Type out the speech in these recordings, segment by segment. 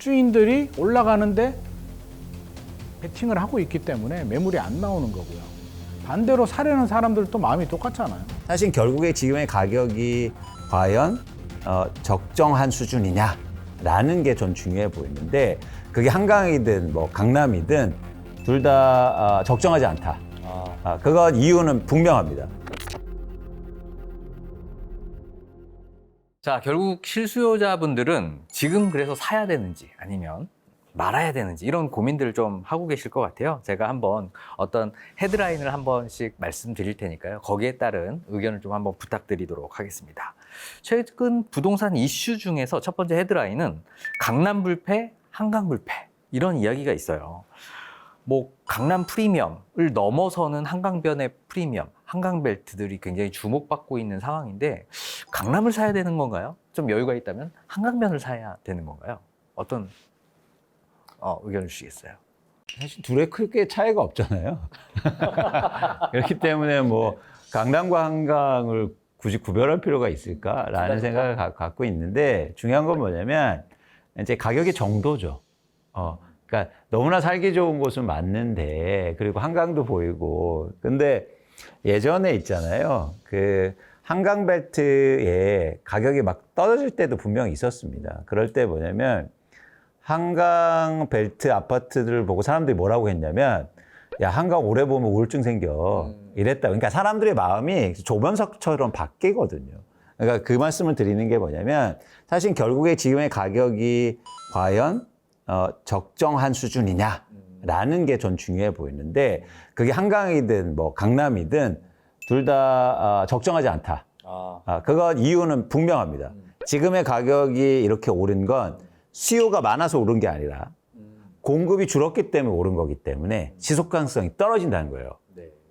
집주인들이 올라가는데 베팅을 하고 있기 때문에 매물이 안 나오는 거고요. 반대로 사려는 사람들도 마음이 똑같잖아요. 사실 결국에 지금의 가격이 과연 적정한 수준이냐라는 게 전 중요해 보이는데, 그게 한강이든 뭐 강남이든 둘 다 적정하지 않다. 그거 이유는 분명합니다. 자, 결국 실수요자분들은 지금 그래서 사야 되는지 아니면 말아야 되는지 이런 고민들을 좀 하고 계실 것 같아요. 제가 한번 어떤 헤드라인을 한 번씩 말씀드릴 테니까요. 거기에 따른 의견을 좀 한번 부탁드리도록 하겠습니다. 최근 부동산 이슈 중에서 첫 번째 헤드라인은 강남 불패, 한강 불패 이런 이야기가 있어요. 뭐 강남 프리미엄을 넘어서는 한강변의 프리미엄, 한강벨트들이 굉장히 주목받고 있는 상황인데 강남을 사야 되는 건가요? 좀 여유가 있다면 한강변을 사야 되는 건가요? 어떤 의견을 주시겠어요? 사실 둘의 크게 차이가 없잖아요. 그렇기 때문에 뭐 강남과 한강을 굳이 구별할 필요가 있을까라는 생각을 갖고 있는데, 중요한 건 뭐냐면 이제 가격의 정도죠. 그러니까 너무나 살기 좋은 곳은 맞는데, 그리고 한강도 보이고, 근데 예전에 있잖아요. 그 한강벨트에 가격이 막 떨어질 때도 분명히 있었습니다. 그럴 때 뭐냐면 한강벨트 아파트들을 보고 사람들이 뭐라고 했냐면, 야, 한강 오래 보면 우울증 생겨. 이랬다. 그러니까 사람들의 마음이 조변석처럼 바뀌거든요. 그러니까 그 말씀을 드리는 게 뭐냐면, 사실 결국에 지금의 가격이 과연 적정한 수준이냐라는 게 전 중요해 보이는데, 그게 한강이든 뭐 강남이든 둘 다 적정하지 않다. 그거 이유는 분명합니다. 지금의 가격이 이렇게 오른 건 수요가 많아서 오른 게 아니라 공급이 줄었기 때문에 오른 거기 때문에 지속 가능성이 떨어진다는 거예요.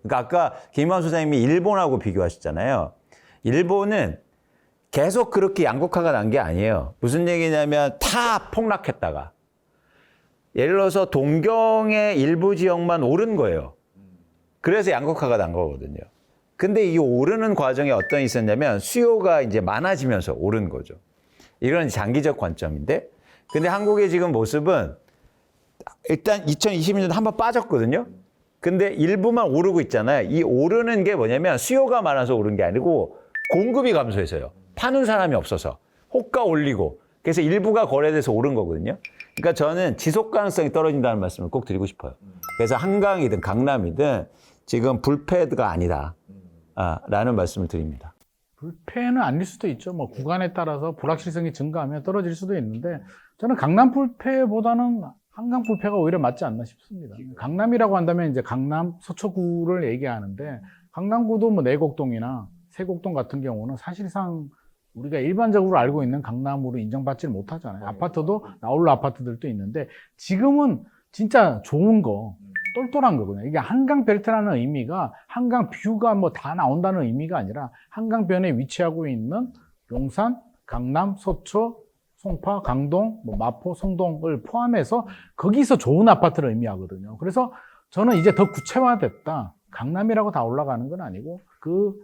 그러니까 아까 김만수 선생님이 일본하고 비교하셨잖아요. 일본은 계속 그렇게 양극화가 난 게 아니에요. 무슨 얘기냐면 다 폭락했다가 예를 들어서 동경의 일부 지역만 오른 거예요. 그래서 양극화가 난 거거든요. 근데 이 오르는 과정에 어떤 게 있었냐면 수요가 이제 많아지면서 오른 거죠. 이건 장기적 관점인데, 근데 한국의 지금 모습은 일단 2020년도 한번 빠졌거든요. 근데 일부만 오르고 있잖아요. 이 오르는 게 뭐냐면 수요가 많아서 오른 게 아니고 공급이 감소해서요. 파는 사람이 없어서 호가 올리고, 그래서 일부가 거래돼서 오른 거거든요. 그러니까 저는 지속 가능성이 떨어진다는 말씀을 꼭 드리고 싶어요. 그래서 한강이든 강남이든 지금 불패가 아니다 라는 말씀을 드립니다. 불패는 아닐 수도 있죠. 뭐 구간에 따라서 불확실성이 증가하면 떨어질 수도 있는데, 저는 강남 불패보다는 한강 불패가 오히려 맞지 않나 싶습니다. 강남이라고 한다면 이제 강남 서초구를 얘기하는데, 강남구도 뭐 내곡동이나 세곡동 같은 경우는 사실상 우리가 일반적으로 알고 있는 강남으로 인정받지 못하잖아요. 아파트도 나홀로 아파트들도 있는데, 지금은 진짜 좋은 거, 똘똘한 거거든요. 이게 한강벨트라는 의미가 한강 뷰가 뭐 다 나온다는 의미가 아니라 한강변에 위치하고 있는 용산, 강남, 서초, 송파, 강동, 뭐 마포, 성동을 포함해서 거기서 좋은 아파트를 의미하거든요. 그래서 저는 이제 더 구체화됐다. 강남이라고 다 올라가는 건 아니고 그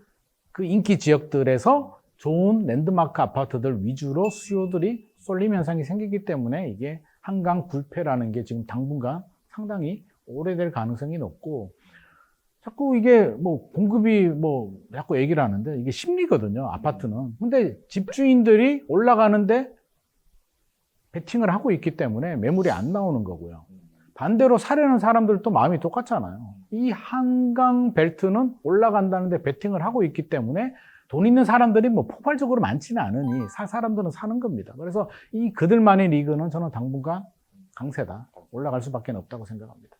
인기 지역들에서 좋은 랜드마크 아파트들 위주로 수요들이 쏠림 현상이 생기기 때문에 이게 한강 불패라는 게 지금 당분간 상당히 오래될 가능성이 높고, 자꾸 이게 뭐 공급이 뭐 자꾸 얘기를 하는데 이게 심리거든요, 아파트는. 근데 집주인들이 올라가는데 베팅을 하고 있기 때문에 매물이 안 나오는 거고요. 반대로 사려는 사람들도 마음이 똑같잖아요. 이 한강 벨트는 올라간다는데 베팅을 하고 있기 때문에 돈 있는 사람들이 뭐 폭발적으로 많지는 않으니 살 사람들은 사는 겁니다. 그래서 이 그들만의 리그는 저는 당분간 강세다. 올라갈 수밖에 없다고 생각합니다.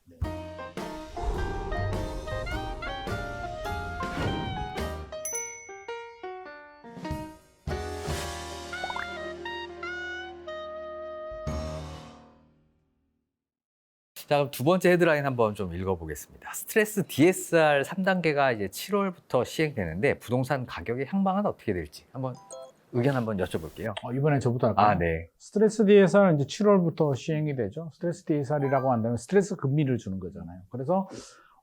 자, 그럼 두 번째 헤드라인 한번 좀 읽어보겠습니다. 스트레스 DSR 3단계가 이제 7월부터 시행되는데 부동산 가격의 향방은 어떻게 될지 한번 의견 한번 여쭤볼게요. 이번엔 저부터 할까요? 네. 스트레스 DSR은 이제 7월부터 시행이 되죠. 스트레스 DSR이라고 한다면 스트레스 금리를 주는 거잖아요. 그래서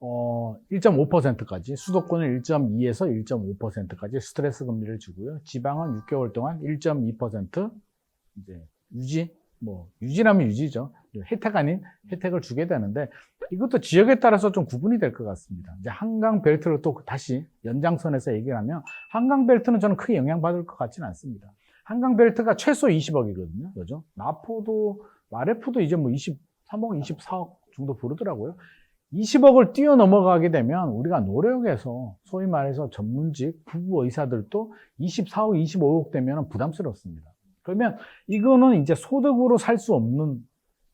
1.5%까지, 수도권은 1.2에서 1.5%까지 스트레스 금리를 주고요. 지방은 6개월 동안 1.2% 이제 유지 뭐 유지라면 유지죠. 혜택 아닌 혜택을 주게 되는데 이것도 지역에 따라서 좀 구분이 될 것 같습니다. 이제 한강 벨트를 또 다시 연장선에서 얘기를 하면 한강 벨트는 저는 크게 영향받을 것 같지는 않습니다. 한강 벨트가 최소 20억이거든요. 그죠? 마포도 마레포도 이제 뭐 23억, 24억 정도 부르더라고요. 20억을 뛰어넘어가게 되면 우리가 노력해서 소위 말해서 전문직 부부 의사들도 24억, 25억 되면 부담스럽습니다. 그러면 이거는 이제 소득으로 살 수 없는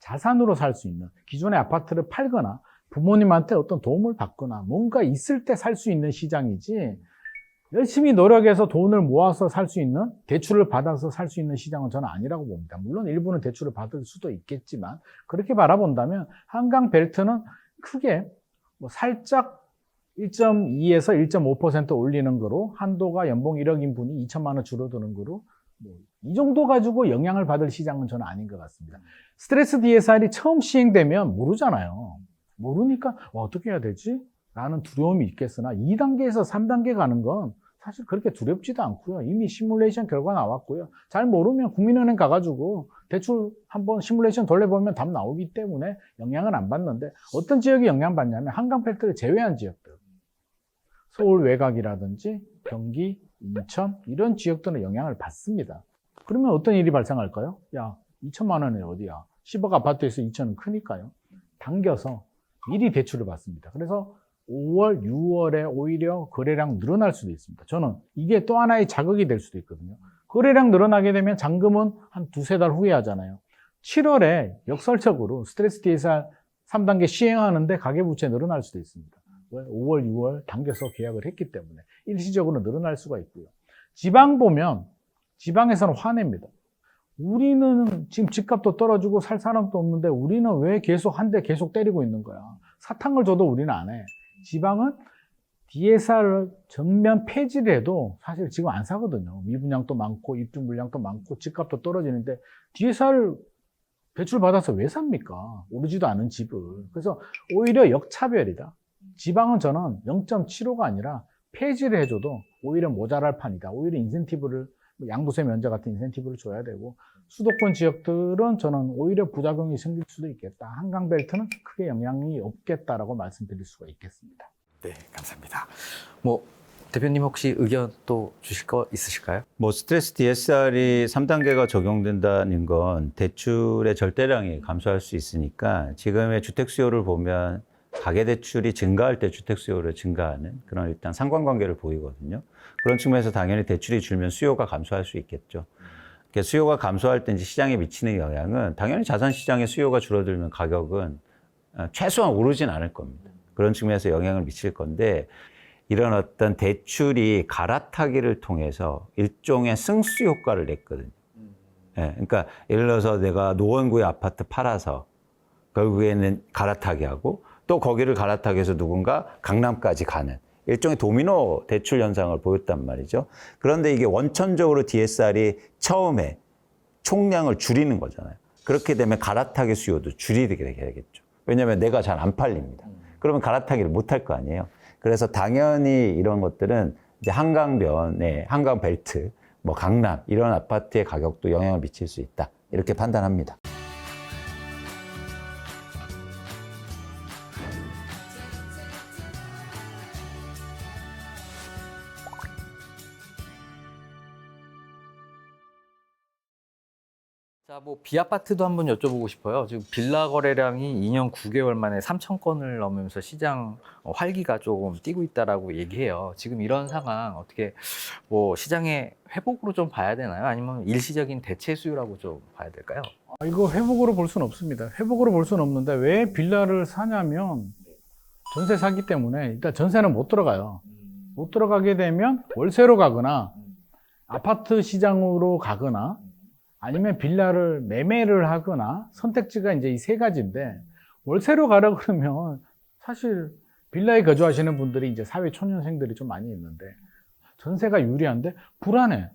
자산으로 살 수 있는 기존의 아파트를 팔거나 부모님한테 어떤 도움을 받거나 뭔가 있을 때 살 수 있는 시장이지 열심히 노력해서 돈을 모아서 살 수 있는 대출을 받아서 살 수 있는 시장은 저는 아니라고 봅니다. 물론 일부는 대출을 받을 수도 있겠지만 그렇게 바라본다면 한강 벨트는 크게 뭐 살짝 1.2에서 1.5% 올리는 거로 한도가 연봉 1억 인분이 2천만 원 줄어드는 거로 뭐 이 정도 가지고 영향을 받을 시장은 저는 아닌 것 같습니다. 스트레스 DSR이 처음 시행되면 모르잖아요. 모르니까 어떻게 해야 되지? 라는 두려움이 있겠으나 2단계에서 3단계 가는 건 사실 그렇게 두렵지도 않고요. 이미 시뮬레이션 결과 나왔고요. 잘 모르면 국민은행 가가지고 대출 한번 시뮬레이션 돌려보면 답 나오기 때문에 영향은 안 받는데 어떤 지역이 영향받냐면 한강벨트를 제외한 지역들. 서울 외곽이라든지 경기, 인천 이런 지역들은 영향을 받습니다. 그러면 어떤 일이 발생할까요? 야, 2천만 원이 어디야? 10억 아파트에서 2천은 크니까요. 당겨서 미리 대출을 받습니다. 그래서 5월, 6월에 오히려 거래량 늘어날 수도 있습니다. 저는 이게 또 하나의 자극이 될 수도 있거든요. 거래량 늘어나게 되면 잔금은 한 두세 달 후에 하잖아요. 7월에 역설적으로 스트레스 DSR 3단계 시행하는데 가계부채 늘어날 수도 있습니다. 왜? 5월, 6월 당겨서 계약을 했기 때문에 일시적으로 늘어날 수가 있고요. 지방 보면 지방에서는 화냅니다. 우리는 지금 집값도 떨어지고 살 사람도 없는데 우리는 왜 계속 한 대 계속 때리고 있는 거야. 사탕을 줘도 우리는 안 해. 지방은 DSR을 전면 폐지를 해도 사실 지금 안 사거든요. 미분양도 많고 입주 물량도 많고 집값도 떨어지는데 DSR 대출 받아서 왜 삽니까? 오르지도 않은 집을. 그래서 오히려 역차별이다. 지방은 저는 0.75가 아니라 폐지를 해줘도 오히려 모자랄 판이다. 오히려 인센티브를 양도세 면제 같은 인센티브를 줘야 되고 수도권 지역들은 저는 오히려 부작용이 생길 수도 있겠다. 한강벨트는 크게 영향이 없겠다라고 말씀드릴 수가 있겠습니다. 네, 감사합니다. 뭐 대표님 혹시 의견 또 주실 거 있으실까요? 뭐 스트레스 DSR이 3단계가 적용된다는 건 대출의 절대량이 감소할 수 있으니까 지금의 주택 수요를 보면 가계대출이 증가할 때 주택 수요를 증가하는 그런 일단 상관관계를 보이거든요. 그런 측면에서 당연히 대출이 줄면 수요가 감소할 수 있겠죠. 수요가 감소할 때 이제 시장에 미치는 영향은 당연히 자산 시장의 수요가 줄어들면 가격은 최소한 오르진 않을 겁니다. 그런 측면에서 영향을 미칠 건데 이런 어떤 대출이 갈아타기를 통해서 일종의 승수 효과를 냈거든요. 예, 그러니까 예를 들어서 내가 노원구의 아파트 팔아서 결국에는 갈아타기 하고 또 거기를 갈아타기 해서 누군가 강남까지 가는 일종의 도미노 대출 현상을 보였단 말이죠. 그런데 이게 원천적으로 DSR이 처음에 총량을 줄이는 거잖아요. 그렇게 되면 갈아타기 수요도 줄이게 되겠죠. 왜냐하면 내가 잘 안 팔립니다. 그러면 갈아타기를 못 할 거 아니에요. 그래서 당연히 이런 것들은 이제 한강변에 한강벨트, 뭐 강남 이런 아파트의 가격도 영향을 미칠 수 있다. 이렇게 판단합니다. 자, 뭐 B아파트도 한번 여쭤보고 싶어요. 지금 빌라 거래량이 2년 9개월 만에 3천 건을 넘으면서 시장 활기가 조금 띄고 있다라고 얘기해요. 지금 이런 상황 어떻게 뭐 시장의 회복으로 좀 봐야 되나요? 아니면 일시적인 대체 수요라고 좀 봐야 될까요? 이거 회복으로 볼 수는 없습니다. 회복으로 볼 수는 없는데 왜 빌라를 사냐면 전세 사기 때문에 일단 전세는 못 들어가요. 못 들어가게 되면 월세로 가거나 아파트 시장으로 가거나 아니면 빌라를 매매를 하거나 선택지가 이제 이 세 가지인데 월세로 가라 그러면 사실 빌라에 거주하시는 분들이 이제 사회 초년생들이 좀 많이 있는데 전세가 유리한데 불안해.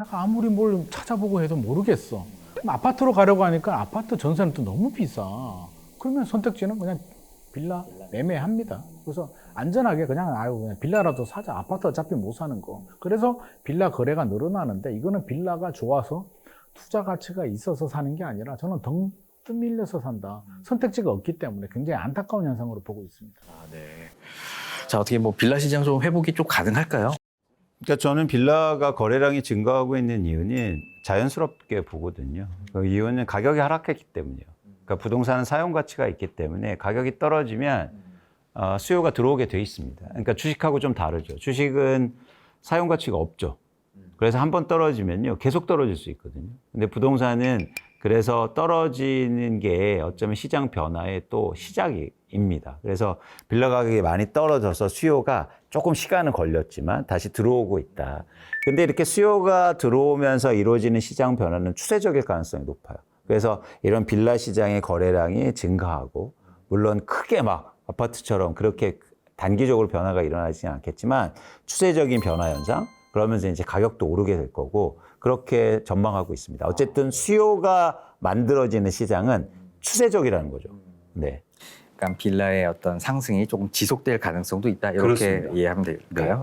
내가 아무리 뭘 찾아보고 해도 모르겠어. 그럼 아파트로 가려고 하니까 아파트 전세는 또 너무 비싸. 그러면 선택지는 그냥 빌라 매매합니다. 그래서 안전하게 그냥 빌라라도 사자. 아파트 어차피 못 사는 거. 그래서 빌라 거래가 늘어나는데 이거는 빌라가 좋아서 투자 가치가 있어서 사는 게 아니라 저는 덩 떠밀려서 산다. 선택지가 없기 때문에 굉장히 안타까운 현상으로 보고 있습니다. 아, 네. 자, 어떻게 뭐 빌라 시장 좀 회복이 좀 가능할까요? 그러니까 저는 빌라가 거래량이 증가하고 있는 이유는 자연스럽게 보거든요. 그 이유는 가격이 하락했기 때문이에요. 그러니까 부동산은 사용 가치가 있기 때문에 가격이 떨어지면 수요가 들어오게 돼 있습니다. 그러니까 주식하고 좀 다르죠. 주식은 사용 가치가 없죠. 그래서 한번 떨어지면요, 계속 떨어질 수 있거든요. 근데 부동산은 그래서 떨어지는 게 어쩌면 시장 변화의 또 시작입니다. 그래서 빌라 가격이 많이 떨어져서 수요가 조금 시간은 걸렸지만 다시 들어오고 있다. 근데 이렇게 수요가 들어오면서 이루어지는 시장 변화는 추세적일 가능성이 높아요. 그래서 이런 빌라 시장의 거래량이 증가하고, 물론 크게 막 아파트처럼 그렇게 단기적으로 변화가 일어나지는 않겠지만 추세적인 변화 현상, 그러면서 이제 가격도 오르게 될 거고, 그렇게 전망하고 있습니다. 어쨌든 수요가 만들어지는 시장은 추세적이라는 거죠. 네. 그러니까 빌라의 어떤 상승이 조금 지속될 가능성도 있다. 이렇게 그렇습니다. 이해하면 될까요?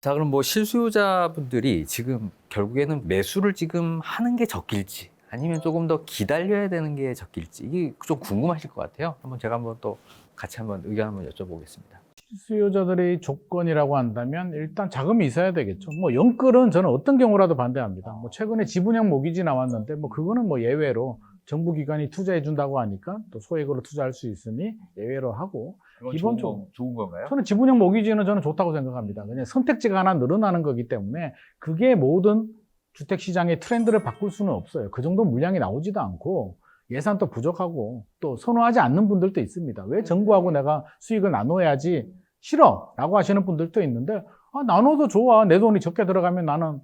자, 그럼 뭐 실수요자분들이 지금 결국에는 매수를 지금 하는 게 적길지 아니면 조금 더 기다려야 되는 게 적길지 이게 좀 궁금하실 것 같아요. 제가 한번 또 같이 한번 의견 한번 여쭤보겠습니다. 실수요자들의 조건이라고 한다면 일단 자금이 있어야 되겠죠. 뭐 영끌은 저는 어떤 경우라도 반대합니다. 뭐 최근에 지분형 모기지 나왔는데 뭐 그거는 뭐 예외로 정부 기관이 투자해 준다고 하니까 또 소액으로 투자할 수 있으니 예외로 하고, 기본적으로 좋은 건가요? 저는 지분형 모기지는 저는 좋다고 생각합니다. 그냥 선택지가 하나 늘어나는 거기 때문에 그게 모든 주택시장의 트렌드를 바꿀 수는 없어요. 그 정도 물량이 나오지도 않고 예산도 부족하고 또 선호하지 않는 분들도 있습니다. 왜 정부하고 내가 수익을 나눠야지 싫어 라고 하시는 분들도 있는데, 나눠도 좋아. 내 돈이 적게 들어가면 나는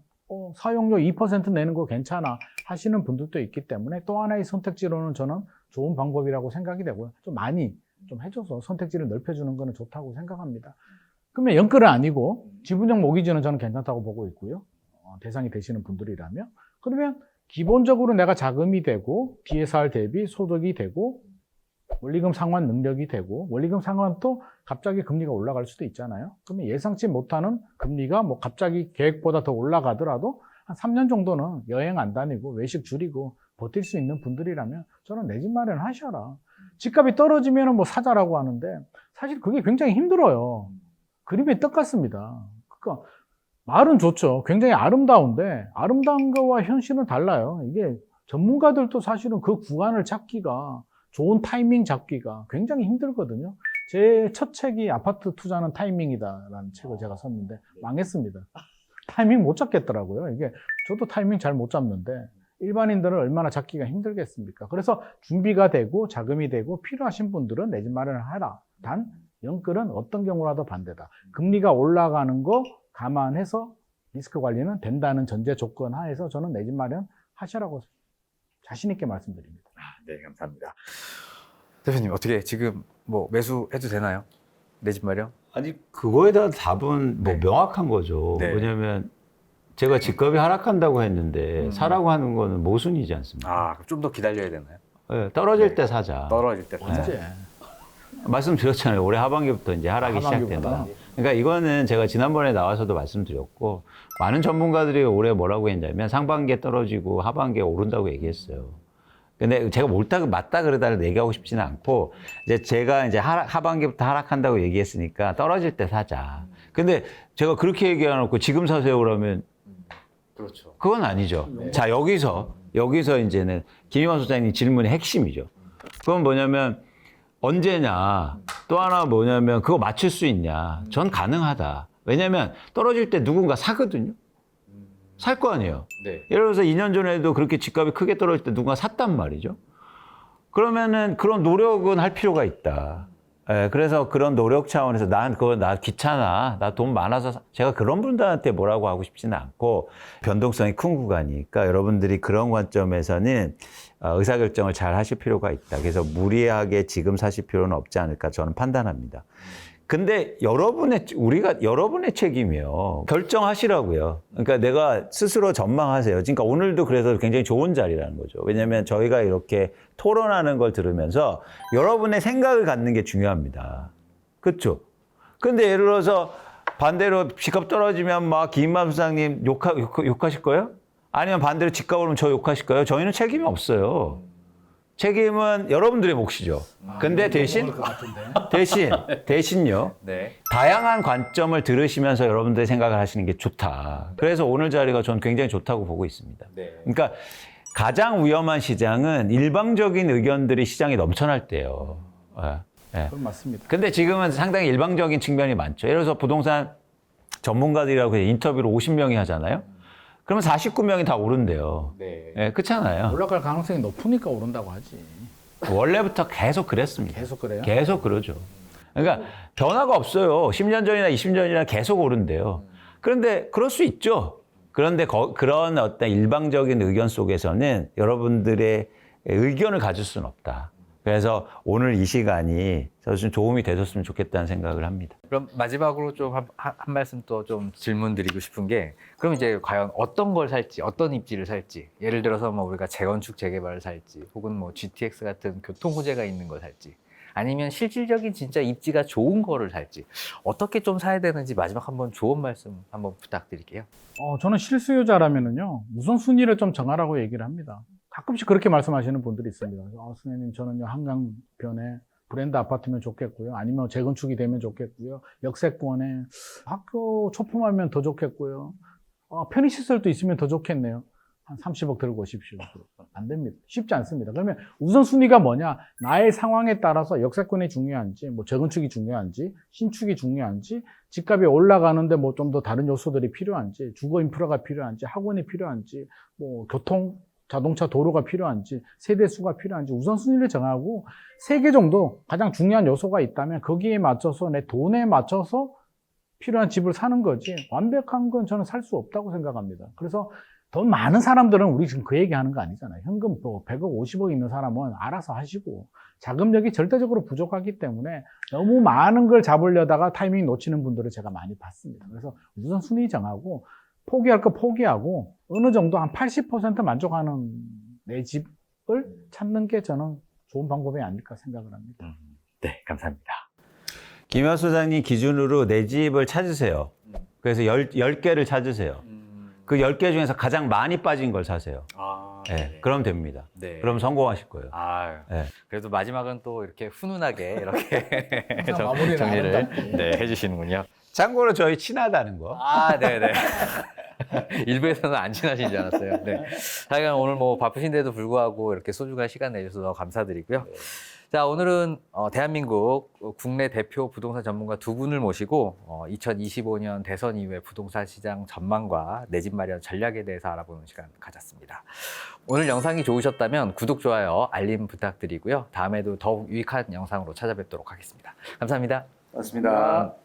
사용료 2% 내는 거 괜찮아 하시는 분들도 있기 때문에 또 하나의 선택지로는 저는 좋은 방법이라고 생각이 되고요. 좀 많이 좀 해줘서 선택지를 넓혀주는 거는 좋다고 생각합니다. 그러면 영끌은 아니고 지분형 모기지는 저는 괜찮다고 보고 있고요. 대상이 되시는 분들이라면. 그러면 기본적으로 내가 자금이 되고 DSR 대비 소득이 되고 원리금 상환 능력이 되고, 원리금 상환도 갑자기 금리가 올라갈 수도 있잖아요. 그러면 예상치 못하는 금리가 뭐 갑자기 계획보다 더 올라가더라도 한 3년 정도는 여행 안 다니고 외식 줄이고 버틸 수 있는 분들이라면 저는 내 집 마련하셔라. 집값이 떨어지면 뭐 사자라고 하는데 사실 그게 굉장히 힘들어요. 그림의 떡 같습니다. 그러니까 말은 좋죠. 굉장히 아름다운데 아름다운 거와 현실은 달라요. 이게 전문가들도 사실은 그 구간을 찾기가, 좋은 타이밍 잡기가 굉장히 힘들거든요. 제 첫 책이 아파트 투자는 타이밍이다라는 책을 제가 썼는데 망했습니다. 타이밍 못 잡겠더라고요. 이게 저도 타이밍 잘 못 잡는데 일반인들은 얼마나 잡기가 힘들겠습니까? 그래서 준비가 되고 자금이 되고 필요하신 분들은 내 집 마련을 하라. 단 영끌은 어떤 경우라도 반대다. 금리가 올라가는 거 감안해서 리스크 관리는 된다는 전제 조건 하에서 저는 내 집 마련 하시라고 자신 있게 말씀드립니다. 네, 감사합니다. 대표님, 어떻게 지금 뭐 매수해도 되나요? 내 집 마련? 아니, 그거에 대한 답은 뭐 네. 명확한 거죠. 네. 왜냐면 제가 집값이 하락한다고 했는데 사라고 하는 거는 모순이지 않습니까? 좀 더 기다려야 되나요? 네, 떨어질 네. 때 사자. 떨어질 때 언제? 말씀드렸잖아요. 올해 하반기부터 이제 하락이 하반기부터. 시작된다. 그러니까 이거는 제가 지난번에 나와서도 말씀드렸고, 많은 전문가들이 올해 뭐라고 했냐면 상반기에 떨어지고 하반기에 오른다고 얘기했어요. 근데 제가 옳다, 맞다 그러다를 얘기하고 싶지는 않고, 이제 제가 이제 하반기부터 하락한다고 얘기했으니까 떨어질 때 사자. 근데 제가 그렇게 얘기해놓고 지금 사세요 그러면 그렇죠. 그건 아니죠. 자, 여기서 이제는 김희만 소장님 질문의 핵심이죠. 그건 뭐냐면 언제냐, 또 하나 뭐냐면 그거 맞출 수 있냐. 전 가능하다. 왜냐면 떨어질 때 누군가 사거든요. 살 거 아니에요. 네. 예를 들어서 2년 전에도 그렇게 집값이 크게 떨어질 때 누군가 샀단 말이죠. 그러면은 그런 노력은 할 필요가 있다. 예, 그래서 그런 노력 차원에서 나 귀찮아. 나 돈 많아서 제가 그런 분들한테 뭐라고 하고 싶지는 않고, 변동성이 큰 구간이니까 여러분들이 그런 관점에서는 의사결정을 잘 하실 필요가 있다. 그래서 무리하게 지금 사실 필요는 없지 않을까 저는 판단합니다. 근데 여러분의 책임이요. 결정하시라고요. 그러니까 내가 스스로 전망하세요. 그러니까 오늘도 그래서 굉장히 좋은 자리라는 거죠. 왜냐하면 저희가 이렇게 토론하는 걸 들으면서 여러분의 생각을 갖는 게 중요합니다. 그렇죠? 근데 예를 들어서 반대로 집값 떨어지면 막 김인만 부장님 욕하실 거예요? 아니면 반대로 집값 오르면 저 욕하실 거예요? 저희는 책임이 없어요. 책임은 여러분들의 몫이죠. 근데 대신요. 네. 다양한 관점을 들으시면서 여러분들의 생각을 하시는 게 좋다. 그래서 오늘 자리가 저는 굉장히 좋다고 보고 있습니다. 네. 그러니까 가장 위험한 시장은 일방적인 의견들이 시장에 넘쳐날 때예요. 예. 그건 맞습니다. 근데 지금은 상당히 일방적인 측면이 많죠. 예를 들어서 부동산 전문가들이라고 인터뷰를 50명이 하잖아요. 그러면 49명이 다 오른대요. 네. 예, 그렇잖아요. 올라갈 가능성이 높으니까 오른다고 하지. 원래부터 계속 그랬습니다. 계속 그래요? 계속 그러죠. 그러니까 변화가 없어요. 10년 전이나 20년 전이나 계속 오른대요. 그런데 그럴 수 있죠. 그런데 그런 어떤 일방적인 의견 속에서는 여러분들의 의견을 가질 수는 없다. 그래서 오늘 이 시간이 좀 도움이 되셨으면 좋겠다는 생각을 합니다. 그럼 마지막으로 좀 한 말씀 또 좀 질문 드리고 싶은 게, 그럼 이제 과연 어떤 걸 살지, 어떤 입지를 살지, 예를 들어서 뭐 우리가 재건축 재개발을 살지, 혹은 뭐 GTX 같은 교통 호재가 있는 걸 살지, 아니면 실질적인 진짜 입지가 좋은 거를 살지, 어떻게 좀 사야 되는지 마지막 한번 좋은 말씀 한번 부탁드릴게요. 저는 실수요자라면은요, 우선순위를 좀 정하라고 얘기를 합니다. 가끔씩 그렇게 말씀하시는 분들이 있습니다. 선생님, 저는요, 한강변에 브랜드 아파트면 좋겠고요. 아니면 재건축이 되면 좋겠고요. 역세권에 학교 초품하면 더 좋겠고요. 편의시설도 있으면 더 좋겠네요. 한 30억 들고 오십시오. 안 됩니다. 쉽지 않습니다. 그러면 우선순위가 뭐냐? 나의 상황에 따라서 역세권이 중요한지, 뭐 재건축이 중요한지, 신축이 중요한지, 집값이 올라가는데 뭐 좀 더 다른 요소들이 필요한지, 주거 인프라가 필요한지, 학원이 필요한지, 뭐 교통, 자동차 도로가 필요한지, 세대 수가 필요한지 우선순위를 정하고 3개 정도 가장 중요한 요소가 있다면 거기에 맞춰서 내 돈에 맞춰서 필요한 집을 사는 거지, 완벽한 건 저는 살 수 없다고 생각합니다. 그래서 돈 많은 사람들은 우리 지금 그 얘기 하는 거 아니잖아요. 현금 뭐 100억, 50억 있는 사람은 알아서 하시고, 자금력이 절대적으로 부족하기 때문에 너무 많은 걸 잡으려다가 타이밍 놓치는 분들을 제가 많이 봤습니다. 그래서 우선순위 정하고 포기할 거 포기하고 어느 정도 한 80% 만족하는 내 집을 찾는 게 저는 좋은 방법이 아닐까 생각을 합니다. 네, 감사합니다. 김현 소장님 기준으로 내 집을 찾으세요. 그래서 10개를 찾으세요. 그 10개 중에서 가장 많이 빠진 걸 사세요. 네, 그럼 됩니다. 네. 그럼 성공하실 거예요. 네. 그래도 마지막은 또 이렇게 훈훈하게 이렇게 항상 마무리를 정리를 아름답게. 해주시는군요. 참고로 저희 친하다는 거. 네네. 일부에서는 안 친하신 줄 알았어요. 네. 하여간 오늘 뭐 바쁘신데도 불구하고 이렇게 소중한 시간 내주셔서 감사드리고요. 자, 오늘은 대한민국 국내 대표 부동산 전문가 2분을 모시고 2025년 대선 이후의 부동산 시장 전망과 내 집 마련 전략에 대해서 알아보는 시간 가졌습니다. 오늘 영상이 좋으셨다면 구독, 좋아요, 알림 부탁드리고요. 다음에도 더욱 유익한 영상으로 찾아뵙도록 하겠습니다. 감사합니다. 고맙습니다.